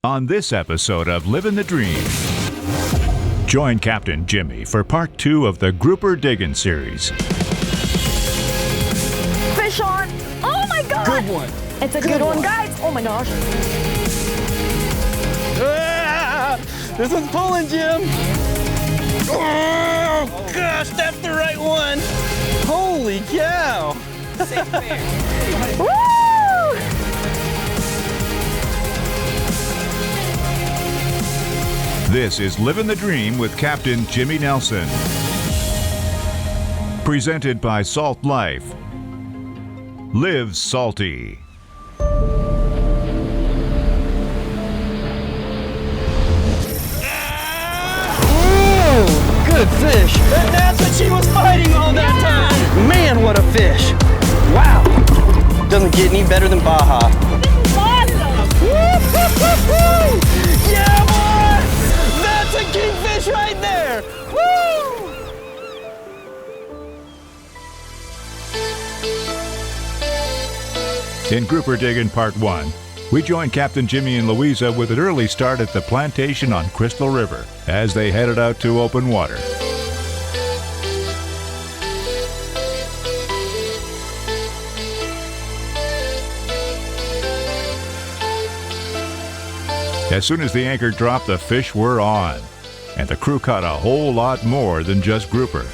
on this episode of Livin The Dream. Join Captain Jimmy for part 2 of the Grouper Diggin' series. Fish on! Oh my god! Good one. It's a good one, guys. Oh my gosh. Ah, this one's pulling, Jim. Oh gosh, that's the right one. Holy cow. Woo! This is Livin' the Dream with Captain Jimmy Nelson. Presented by Salt Life. Live salty. Good fish. That's what she was fighting all that time. Man, what a fish. Wow. Doesn't get any better than Baja. Yeah, boy. That's a kingfish right there. Woo. In Grouper Diggin' Part 1, we join Captain Jimmy and Luiza with an early start at the Plantation on Crystal River as they headed out to open water. As soon as the anchor dropped, the fish were on, and the crew caught a whole lot more than just grouper.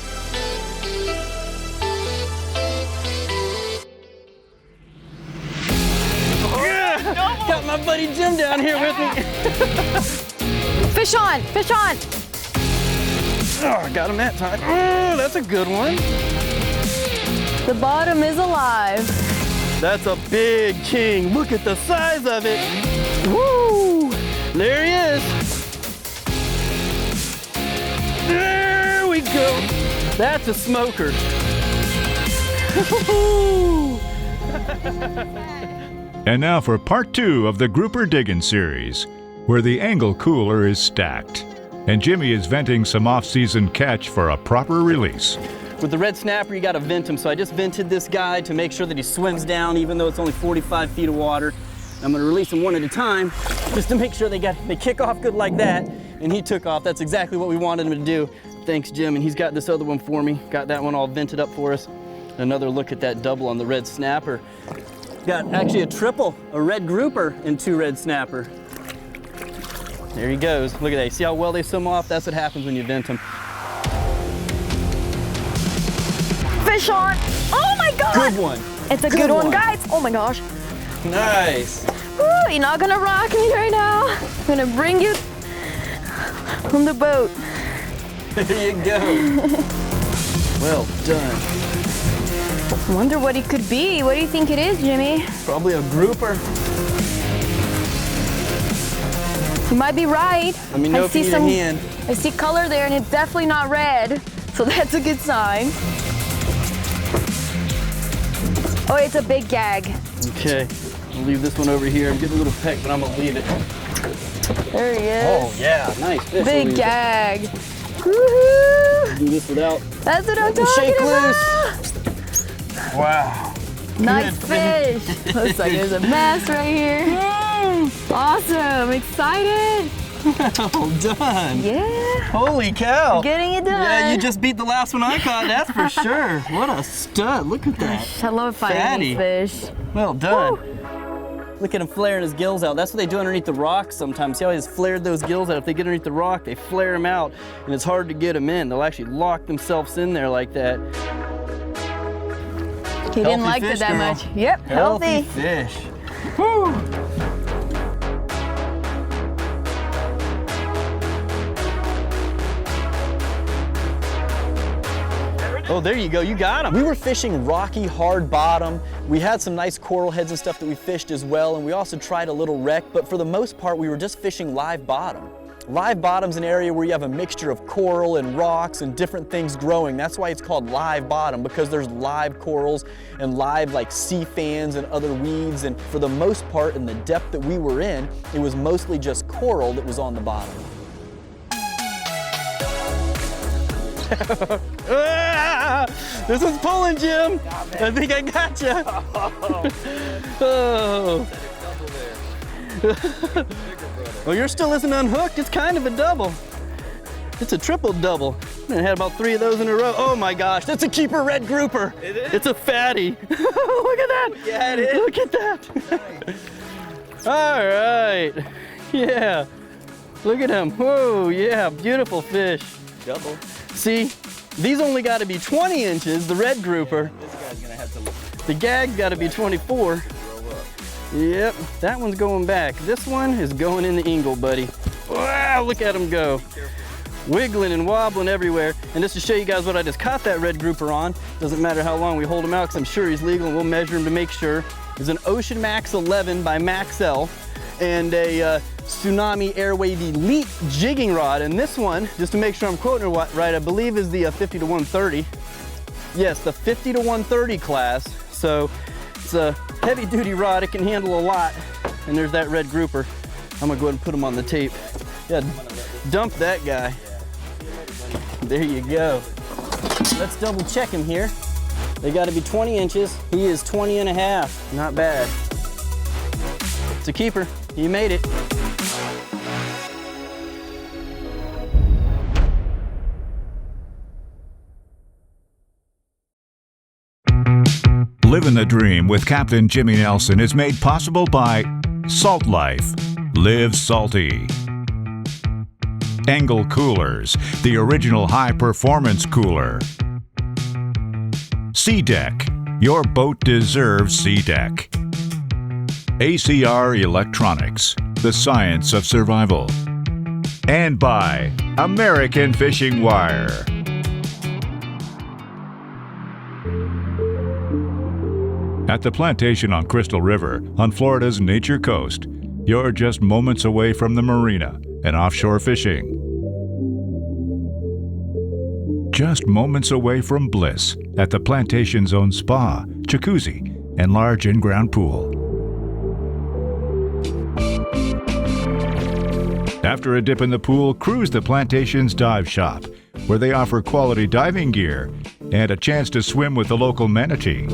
Got my buddy Jim down here with me. Fish on! Fish on! Oh, got him that time. Oh, that's a good one. The bottom is alive. That's a big king. Look at the size of it. Woo! There he is. There we go. That's a smoker. And now for part 2 of the Grouper Diggin' series, where the angle cooler is stacked, and Jimmy is venting some off-season catch for a proper release. With the red snapper, you gotta vent him. So I just vented this guy to make sure that he swims down, even though it's only 45 feet of water. I'm gonna release them one at a time, just to make sure they kick off good like that. And he took off. That's exactly what we wanted him to do. Thanks, Jim. And he's got this other one for me. Got that one all vented up for us. Another look at that double on the red snapper. Got actually a triple, a red grouper and 2 red snapper. There he goes. Look at that. See how well they swim off? That's what happens when you vent them. Fish on! Oh my god! Good one. It's a good one, guys. Oh my gosh. Nice. Woo, you're not gonna rock me right now. I'm gonna bring you on the boat. There you go. Well done. Wonder what it could be. What do you think it is, Jimmy? Probably a grouper. You might be right. Let me know if you need a hand. I see color there, and it's definitely not red, so that's a good sign. Oh, it's a big gag. Okay, I'll leave this one over here. I'm getting a little peck, but I'm gonna leave it. There he is. Oh yeah, nice fish. Big gag. Woohoo! Do this without. That's what I'm talking Shake about. loose. Wow. Nice fish. Looks like there's a mess right here. Awesome. Excited. Well done. Yeah. Holy cow. Getting it done. Yeah, you just beat the last one I caught, that's for sure. What a stud. Look at that. I love finding these fish. Well done. Woo. Look at him flaring his gills out. That's what they do underneath the rocks sometimes. See how he's flared those gills out? If they get underneath the rock, they flare them out, and it's hard to get them in. They'll actually lock themselves in there like that. He didn't like it that much. Yep, healthy. Fish. Woo. Oh, there you go, you got him. We were fishing rocky, hard bottom. We had some nice coral heads and stuff that we fished as well, and we also tried a little wreck, but for the most part, we were just fishing live bottom. Live bottom's an area where you have a mixture of coral and rocks and different things growing. That's why it's called live bottom, because there's live corals and live like sea fans and other weeds. And for the most part, in the depth that we were in, it was mostly just coral that was on the bottom. This one's pulling, Jim. I think I got you. Oh. Oh, yours still isn't unhooked? It's kind of a double. It's a triple double. I had about 3 of those in a row. Oh my gosh, that's a keeper red grouper. It is? It's a fatty. Look at that. Yeah, it is. Look at that. All right. Yeah. Look at him. Whoa, yeah, beautiful fish. Double. See, these only got to be 20 inches, the red grouper. This guy's gonna have to The gag's got to be 24. roll up. Yep, that one's going back. This one is going in the ingle, buddy. Wow, look at him go. Wiggling and wobbling everywhere. And just to show you guys what I just caught that red grouper on, doesn't matter how long we hold him out because I'm sure he's legal and we'll measure him to make sure. It's an Ocean Max 11 by Maxell and a Tsunami Airwave Elite jigging rod. And this one, just to make sure I'm quoting it right, I believe is the 50 to 130. Yes, the 50 to 130 class. So it's a heavy duty rod, it can handle a lot. And there's that red grouper. I'm gonna go ahead and put him on the tape. Yeah, dump that guy. There you go. Let's double check him here. They gotta be 20 inches. He is 20 and a half, not bad. It's a keeper, he made it. Livin the Dream with Captain Jimmy Nelson is made possible by Salt Life. Live salty. Angle Coolers, the original high-performance cooler. Sea Deck, your boat deserves Sea Deck. ACR Electronics, the science of survival. And by American Fishing Wire. At the Plantation on Crystal River, on Florida's Nature Coast, you're just moments away from the marina and offshore fishing. Just moments away from bliss at the Plantation's own spa, jacuzzi, and large in-ground pool. After a dip in the pool, cruise the Plantation's dive shop, where they offer quality diving gear and a chance to swim with the local manatee.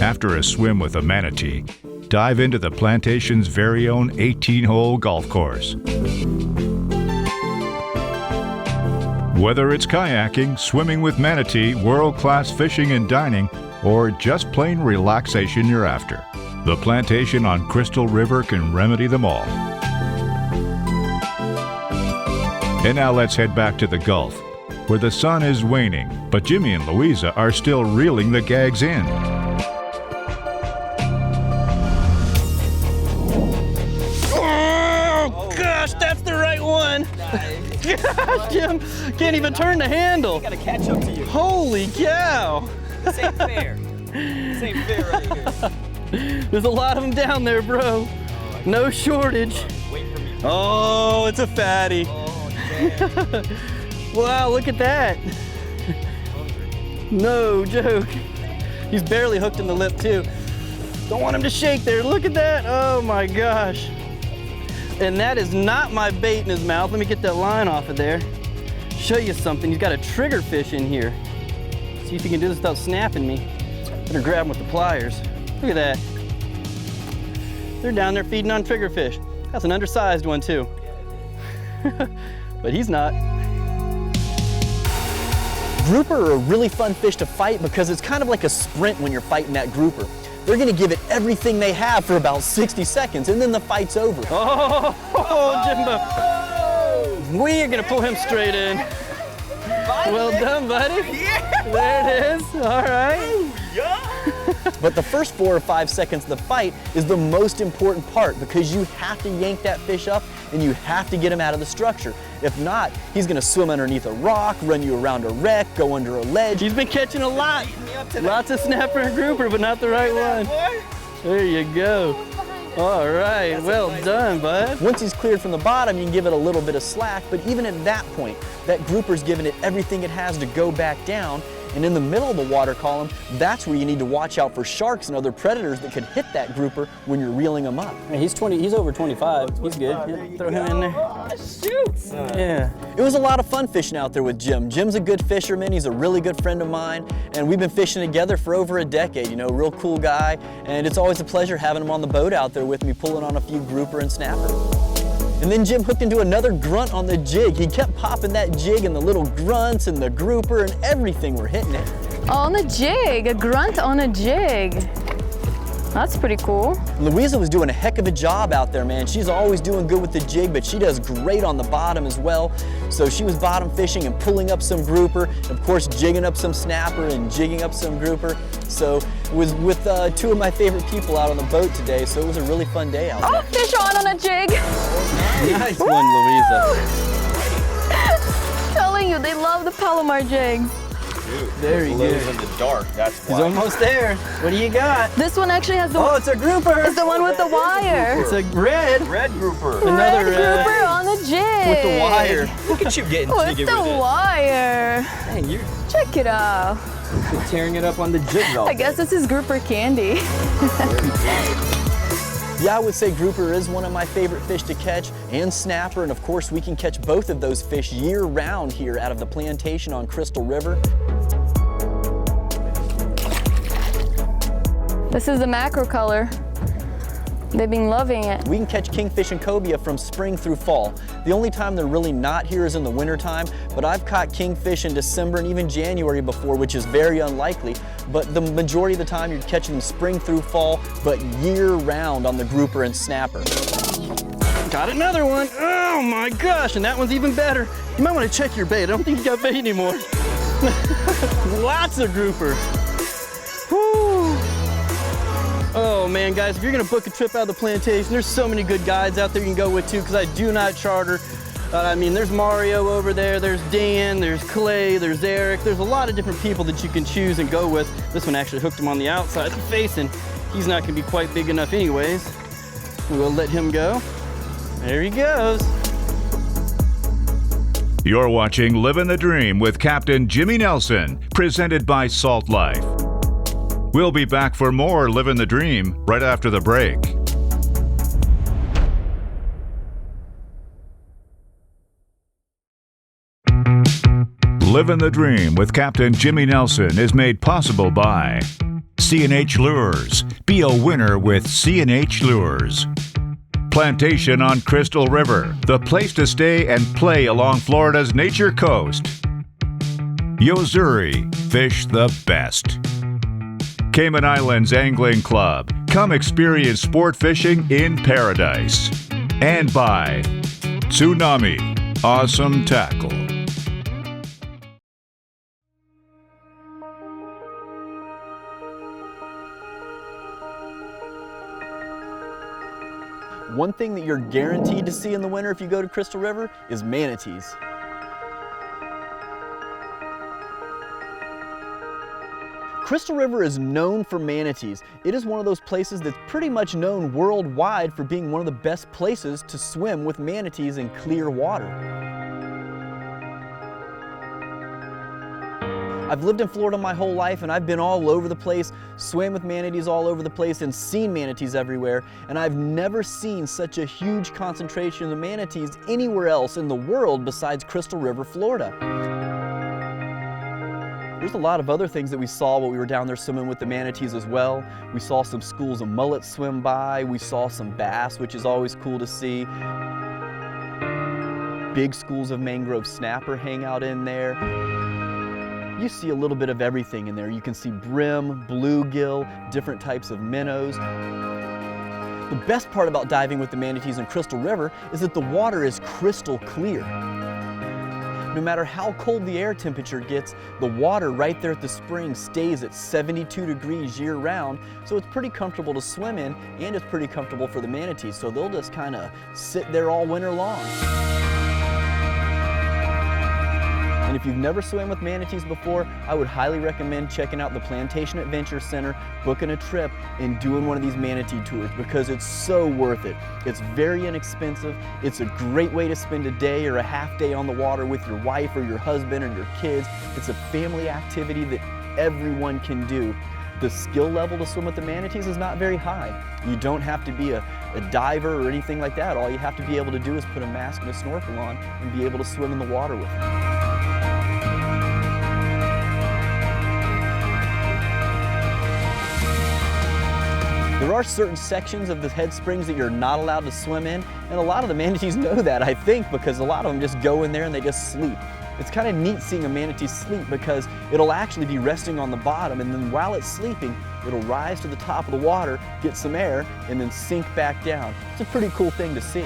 After a swim with a manatee, dive into the Plantation's very own 18-hole golf course. Whether it's kayaking, swimming with manatee, world-class fishing and dining, or just plain relaxation you're after, the Plantation on Crystal River can remedy them all. And now let's head back to the Gulf, where the sun is waning, but Jimmy and Luiza are still reeling the gags in. Gosh, that's the right one. Nice. Gosh, Jim, can't even turn the handle. I gotta catch up to you. Holy cow. This ain't fair. This ain't fair right here. There's a lot of them down there, bro. No shortage. Wait for me. Oh, it's a fatty. Oh, damn. Wow, look at that. No joke. He's barely hooked in the lip too. Don't want him to shake there. Look at that. Oh my gosh. And that is not my bait in his mouth. Let me get that line off of there. Show you something. He's got a trigger fish in here. See if he can do this without snapping me. Better grab him with the pliers. Look at that. They're down there feeding on trigger fish. That's an undersized one too. But he's not. Grouper are a really fun fish to fight because it's kind of like a sprint when you're fighting that grouper. They're gonna give it everything they have for about 60 seconds and then the fight's over. Oh, Jimbo. We are gonna pull him straight in. Well done, buddy. Yeah. There it is, all right. Yeah. But the first 4 or 5 seconds of the fight is the most important part because you have to yank that fish up and you have to get him out of the structure. If not, he's gonna swim underneath a rock, run you around a wreck, go under a ledge. He's been catching a lot. Lots of snapper and grouper, but not the right one. There you go. All right, well done, bud. Once he's cleared from the bottom, you can give it a little bit of slack, but even at that point, that grouper's giving it everything it has to go back down, And in the middle of the water column, that's where you need to watch out for sharks and other predators that could hit that grouper when you're reeling them up. Hey, he's over 25. He's good. Yeah, throw him in there. Oh, shoot! Yeah. It was a lot of fun fishing out there with Jim. Jim's a good fisherman. He's a really good friend of mine, and we've been fishing together for over a decade. You know, real cool guy, and it's always a pleasure having him on the boat out there with me, pulling on a few grouper and snapper. And then Jim hooked into another grunt on the jig. He kept popping that jig, and the little grunts and the grouper and everything were hitting it. On a jig, a grunt on a jig. That's pretty cool. Luiza was doing a heck of a job out there, man. She's always doing good with the jig, but she does great on the bottom as well. So she was bottom fishing and pulling up some grouper, and of course jigging up some snapper and jigging up some grouper. So it was with two of my favorite people out on the boat today, so it was a really fun day out there. Oh, fish on a jig. Nice one, Luiza. Telling you, they love the Palomar jigs. Dude, there you go. in the dark. That's why. He's almost there. What do you got? This one actually has the. Oh, it's a grouper. It's the one with the wire. It's a red. Red grouper. Another Red grouper on the jig. with the wire. Look at you getting With jiggy the with it. wire. Dang, you're Check it out. tearing it up on the jigs all I guess this is grouper candy. Yeah, I would say grouper is one of my favorite fish to catch, and snapper, and of course we can catch both of those fish year round here out of the Plantation on Crystal River. This is the macro color. They've been loving it. We can catch kingfish and cobia from spring through fall. The only time they're really not here is in the winter time, but I've caught kingfish in December and even January before, which is very unlikely. But the majority of the time you're catching them spring through fall, but year round on the grouper and snapper. Got another one. Oh my gosh, and that one's even better. You might want to check your bait. I don't think you got bait anymore. Lots of grouper. Whew. Oh man, guys, if you're gonna book a trip out of the Plantation, there's so many good guides out there you can go with too, because I do not charter. I mean, there's Mario over there, there's Dan, there's Clay, there's Eric. There's a lot of different people that you can choose and go with. This one actually hooked him on the outside facing. He's not gonna be quite big enough anyways. We'll let him go. There he goes. You're watching Livin the Dream with Captain Jimmy Nelson, presented by Salt Life. We'll be back for more Livin the Dream right after the break. Livin the Dream with Captain Jimmy Nelson is made possible by C&H Lures. Be a winner with C&H Lures. Plantation on Crystal River, the place to stay and play along Florida's nature coast. Yozuri, fish the best. Cayman Islands Angling Club. Come experience sport fishing in paradise. And by Tsunami, awesome tackle. One thing that you're guaranteed to see in the winter if you go to Crystal River is manatees. Crystal River is known for manatees. It is one of those places that's pretty much known worldwide for being one of the best places to swim with manatees in clear water. I've lived in Florida my whole life, and I've been all over the place, swam with manatees all over the place, and seen manatees everywhere, and I've never seen such a huge concentration of manatees anywhere else in the world besides Crystal River, Florida. There's a lot of other things that we saw while we were down there swimming with the manatees as well. We saw some schools of mullets swim by. We saw some bass, which is always cool to see. Big schools of mangrove snapper hang out in there. You see a little bit of everything in there. You can see brim, bluegill, different types of minnows. The best part about diving with the manatees in Crystal River is that the water is crystal clear. No matter how cold the air temperature gets, the water right there at the spring stays at 72 degrees year round, so it's pretty comfortable to swim in, and it's pretty comfortable for the manatees, so they'll just kind of sit there all winter long. And if you've never swam with manatees before, I would highly recommend checking out the Plantation Adventure Center, booking a trip, and doing one of these manatee tours because it's so worth it. It's very inexpensive. It's a great way to spend a day or a half day on the water with your wife or your husband or your kids. It's a family activity that everyone can do. The skill level to swim with the manatees is not very high. You don't have to be a diver or anything like that. All you have to be able to do is put a mask and a snorkel on and be able to swim in the water with them. There are certain sections of the head springs that you're not allowed to swim in, and a lot of the manatees know that, I think, because a lot of them just go in there and they just sleep. It's kind of neat seeing a manatee sleep because it'll actually be resting on the bottom, and then while it's sleeping, it'll rise to the top of the water, get some air, and then sink back down. It's a pretty cool thing to see.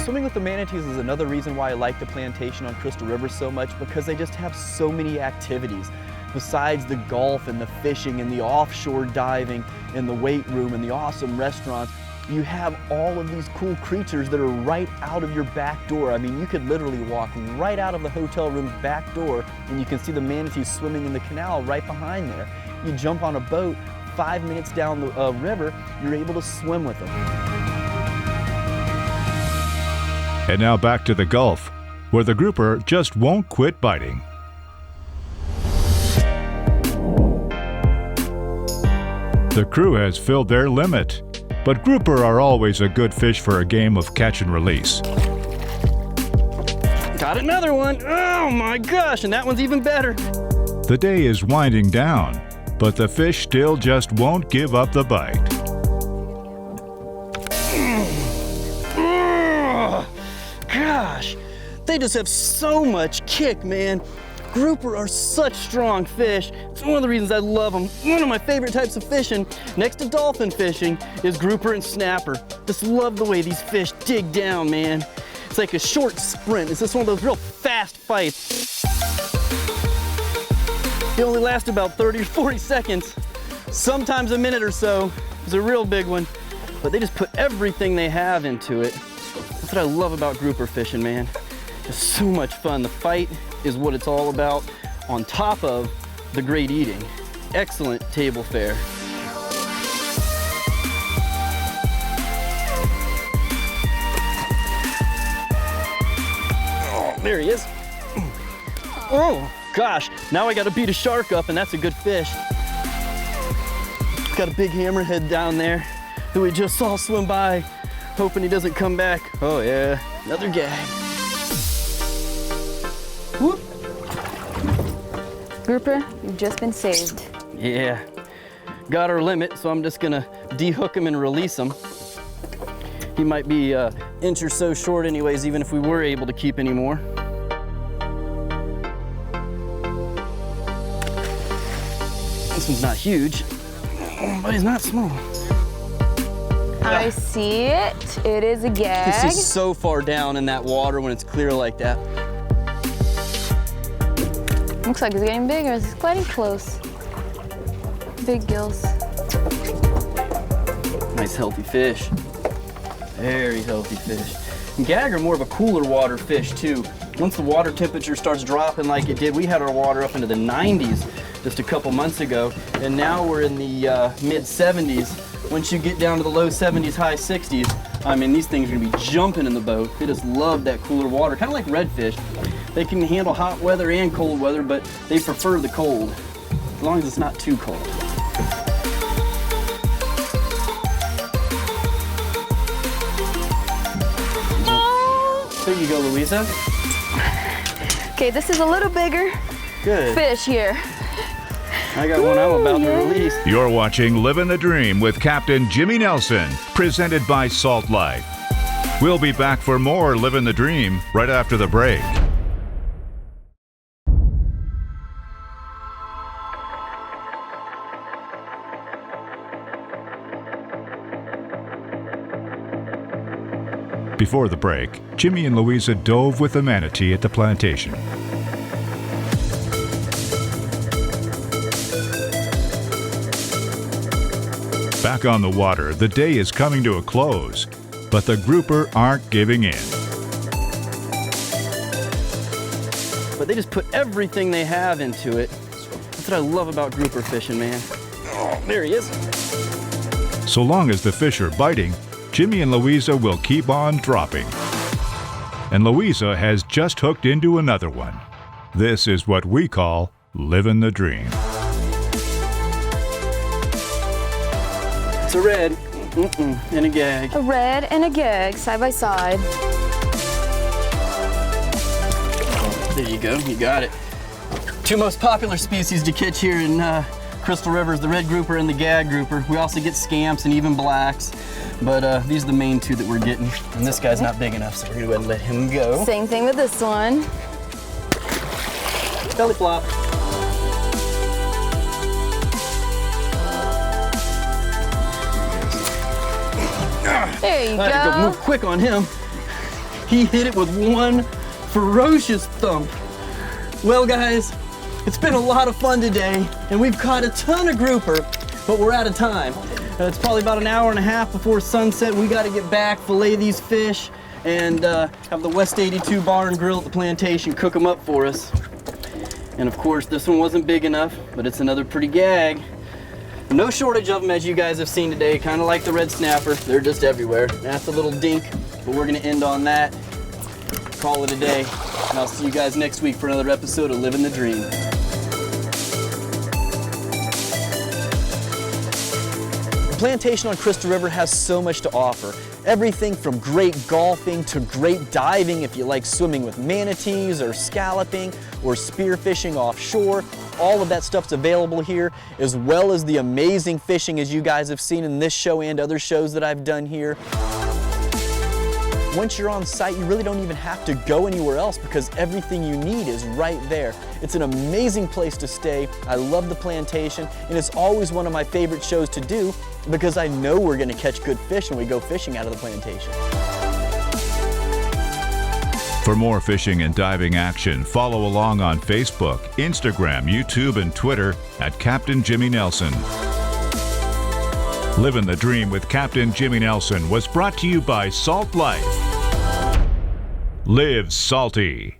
Swimming with the manatees is another reason why I like the Plantation on Crystal River so much, because they just have so many activities. Besides the golf and the fishing and the offshore diving and the weight room and the awesome restaurants, you have all of these cool creatures that are right out of your back door. I mean, you could literally walk right out of the hotel room's back door and you can see the manatees swimming in the canal right behind there. You jump on a boat, 5 minutes down the river, you're able to swim with them. And now back to the Gulf, where the grouper just won't quit biting. The crew has filled their limit, but grouper are always a good fish for a game of catch and release. Got another one. Oh my gosh, and that one's even better. The day is winding down, but the fish still just won't give up the bite. Gosh, they just have so much kick, man. Grouper are such strong fish. It's one of the reasons I love them. One of my favorite types of fishing, next to dolphin fishing, is grouper and snapper. Just love the way these fish dig down, man. It's like a short sprint. It's just one of those real fast fights. They only last about 30 or 40 seconds. Sometimes a minute or so. It's a real big one. But they just put everything they have into it. That's what I love about grouper fishing, man. It's so much fun. The fight is what it's all about, on top of the great eating. Excellent table fare. Oh, there he is. Oh, gosh. Now I gotta beat a shark up, and that's a good fish. Got a big hammerhead down there who we just saw swim by, hoping he doesn't come back. Oh yeah, another gag. Whoop. Grouper, you've just been saved. Yeah, got our limit, so I'm just gonna de-hook him and release him. He might be an inch or so short anyways, even if we were able to keep any more. This one's not huge, but he's not small. I see it. It is a You gag. can see so far down in that water when it's clear like that. Looks like it's getting bigger. It's getting close. Big gills. Nice healthy fish. Very healthy fish. And gag are more of a cooler water fish too. Once the water temperature starts dropping like it did, we had our water up into the 90s just a couple months ago, and now we're in the mid 70s. Once you get down to the low 70s, high 60s, I mean, these things are gonna be jumping in the boat. They just love that cooler water, kind of like redfish. They can handle hot weather and cold weather, but they prefer the cold, as long as it's not too cold. There you go, Luiza. Okay, this is a little bigger Good. fish here. I got one I'm about to release. You're watching Livin The Dream with Captain Jimmy Nelson, presented by Salt Life. We'll be back for more Livin The Dream right after the break. Before the break, Jimmy and Luiza dove with the manatee at the plantation. Back on the water, the day is coming to a close. but the grouper aren't giving in. But they just put everything they have into it. That's what I love about grouper fishing, man. Oh, there he is. So long as the fish are biting, Jimmy and Luiza will keep on dropping. And Luiza has just hooked into another one. This is what we call living the dream. It's a red and a gag. A red and a gag, side by side. There you go, you got it. Two most popular species to catch here in Crystal River is the red grouper and the gag grouper. We also get scamps and even blacks, but these are the main two that we're getting. And this guy's not big enough, so we're gonna go ahead and let him go. Same thing with this one. Belly flop. There you I had to go go. move quick on him. He hit it with one ferocious thump. Well, guys, it's been a lot of fun today, and we've caught a ton of grouper, but we're out of time. It's probably about an hour and a half before sunset. We got to get back, fillet these fish, and have the West 82 bar and grill at the Plantation cook them up for us. And of course, this one wasn't big enough, but it's another pretty gag. No shortage of them, as you guys have seen today, kind of like the red snapper. They're just everywhere. That's a little dink, but we're gonna end on that. Call it a day, and I'll see you guys next week for another episode of Livin' the Dream. The Plantation on Crystal River has so much to offer. Everything from great golfing to great diving if you like swimming with manatees or scalloping or spearfishing offshore. All of that stuff's available here, as well as the amazing fishing as you guys have seen in this show and other shows that I've done here. Once you're on site, you really don't even have to go anywhere else because everything you need is right there. It's an amazing place to stay. I love the Plantation, and it's always one of my favorite shows to do because I know we're gonna catch good fish when we go fishing out of the Plantation. For more fishing and diving action, follow along on Facebook, Instagram, YouTube, and Twitter at Captain Jimmy Nelson. Livin' the Dream with Captain Jimmy Nelson was brought to you by Salt Life. Live salty.